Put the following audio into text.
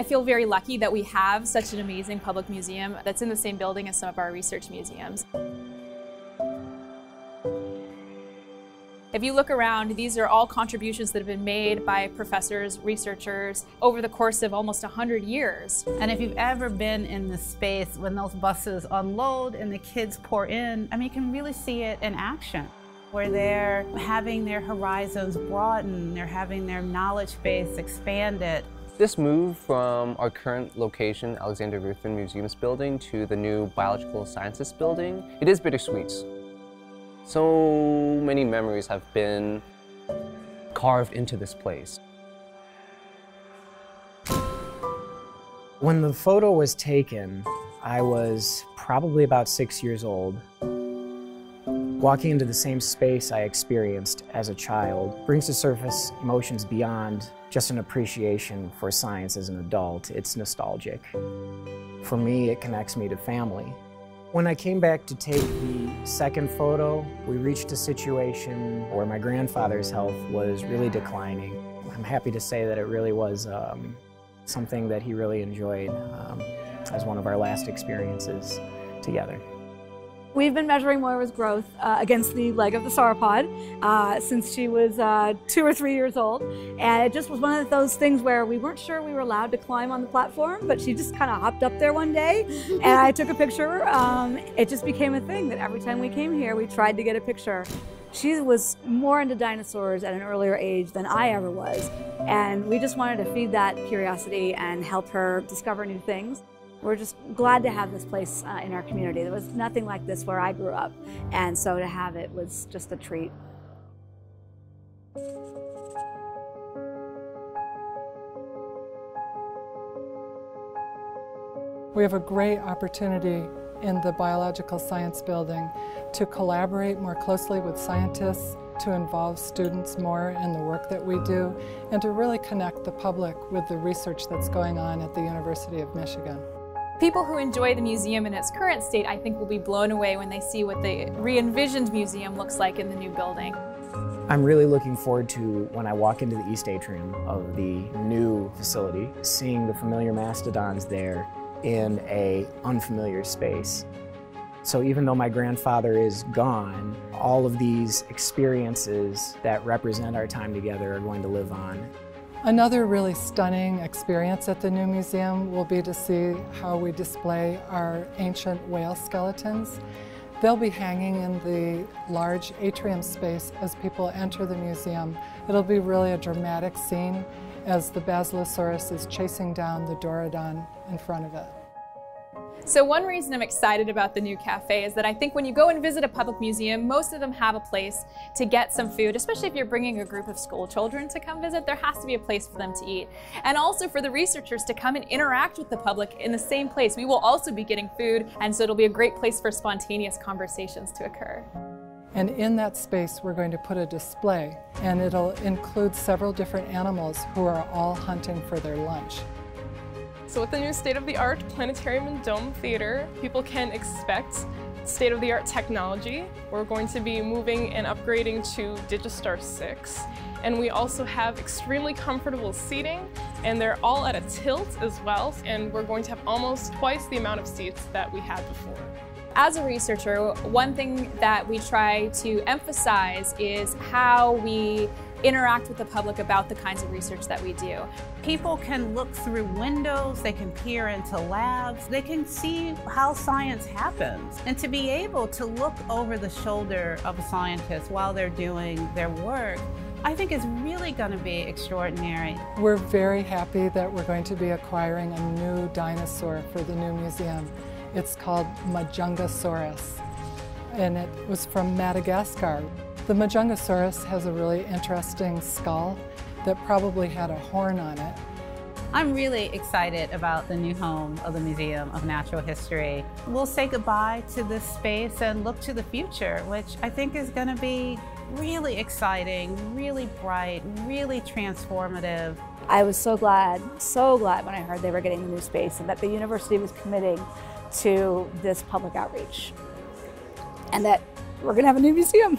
I feel very lucky that we have such an amazing public museum that's in the same building as some of our research museums. If you look around, these are all contributions that have been made by professors, researchers over the course of almost 100 years. And if you've ever been in the space when those buses unload and the kids pour in, I mean, you can really see it in action, where they're having their horizons broaden, they're having their knowledge base expanded. This move from our current location, Alexander Ruthven Museums building, to the new Biological Sciences building, it is bittersweet. So many memories have been carved into this place. When the photo was taken, I was probably about 6 years old. Walking into the same space I experienced as a child brings to surface emotions beyond just an appreciation for science as an adult. It's nostalgic. For me, it connects me to family. When I came back to take the second photo, we reached a situation where my grandfather's health was really declining. I'm happy to say that it really was something that he really enjoyed as one of our last experiences together. We've been measuring Moira's growth against the leg of the sauropod since she was 2 or 3 years old. And it just was one of those things where we weren't sure we were allowed to climb on the platform, but she just kind of hopped up there one day and I took a picture. It just became a thing that every time we came here, we tried to get a picture. She was more into dinosaurs at an earlier age than I ever was. And we just wanted to feed that curiosity and help her discover new things. We're just glad to have this place in our community. There was nothing like this where I grew up, and so to have it was just a treat. We have a great opportunity in the Biological Science building to collaborate more closely with scientists, to involve students more in the work that we do, and to really connect the public with the research that's going on at the University of Michigan. People who enjoy the museum in its current state, I think, will be blown away when they see what the re-envisioned museum looks like in the new building. I'm really looking forward to when I walk into the East Atrium of the new facility, seeing the familiar mastodons there in an unfamiliar space. So even though my grandfather is gone, all of these experiences that represent our time together are going to live on. Another really stunning experience at the new museum will be to see how we display our ancient whale skeletons. They'll be hanging in the large atrium space as people enter the museum. It'll be really a dramatic scene as the Basilosaurus is chasing down the Dorodon in front of it. So one reason I'm excited about the new cafe is that I think when you go and visit a public museum, most of them have a place to get some food, especially if you're bringing a group of school children to come visit. There has to be a place for them to eat. And also for the researchers to come and interact with the public in the same place. We will also be getting food, and so it'll be a great place for spontaneous conversations to occur. And in that space, we're going to put a display, and it'll include several different animals who are all hunting for their lunch. So with the new state-of-the-art planetarium and dome theater, people can expect state-of-the-art technology. We're going to be moving and upgrading to Digistar 6. And we also have extremely comfortable seating, and they're all at a tilt as well. And we're going to have almost twice the amount of seats that we had before. As a researcher, one thing that we try to emphasize is how we interact with the public about the kinds of research that we do. People can look through windows, they can peer into labs, they can see how science happens. And to be able to look over the shoulder of a scientist while they're doing their work, I think is really going to be extraordinary. We're very happy that we're going to be acquiring a new dinosaur for the new museum. It's called Majungasaurus, and it was from Madagascar. The Majungasaurus has a really interesting skull that probably had a horn on it. I'm really excited about the new home of the Museum of Natural History. We'll say goodbye to this space and look to the future, which I think is going to be really exciting, really bright, really transformative. I was so glad when I heard they were getting the new space and that the university was committing to this public outreach and that we're going to have a new museum.